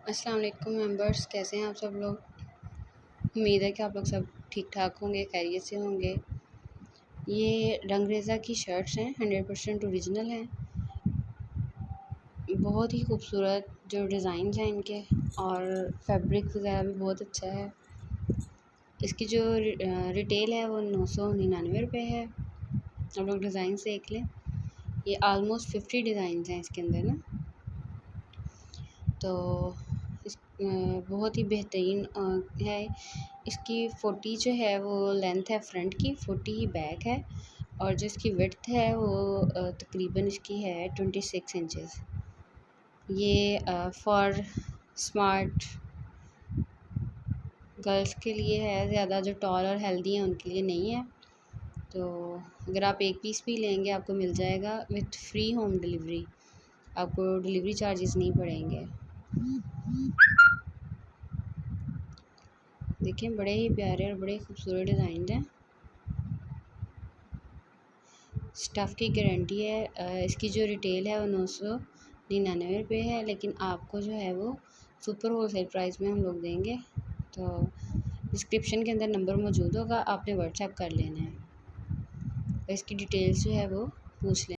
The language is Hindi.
अस्सलाम वालेकुम मेंबर्स, कैसे हैं आप सब लोग। उम्मीद है कि आप लोग सब ठीक ठाक होंगे, खैरियत से होंगे। ये रंग रेज़ा की शर्ट्स हैं, 100% ओरिजिनल हैं। बहुत ही खूबसूरत जो डिज़ाइंस हैं इनके, और फैब्रिक वगैरह भी बहुत अच्छा है। इसकी जो रिटेल है वो 999 है। आप लोग डिज़ाइन देख लें। ये आलमोस्ट 50 डिज़ाइंस हैं इसके अंदर ना। तो बहुत ही बेहतरीन है। इसकी 40 जो है वो लेंथ है फ्रंट की, 40 ही बैक है, और जो इसकी विड्थ है वो तकरीबन इसकी है 26 इंचेस। ये फॉर स्मार्ट गर्ल्स के लिए है, ज़्यादा जो टॉल और हेल्दी हैं उनके लिए नहीं है। तो अगर आप एक पीस भी लेंगे आपको मिल जाएगा विथ फ्री होम डिलीवरी, आपको डिलीवरी चार्जेस नहीं पड़ेंगे। देखिए बड़े ही प्यारे और बड़े खूबसूरत डिज़ाइन हैं। स्टफ़ की गारंटी है। इसकी जो रिटेल है वो 999 है, लेकिन आपको जो है वो सुपर होलसेल प्राइस में हम लोग देंगे। तो डिस्क्रिप्शन के अंदर नंबर मौजूद होगा, आपने व्हाट्सएप कर लेना है। इसकी डिटेल्स जो है वो पूछ लें।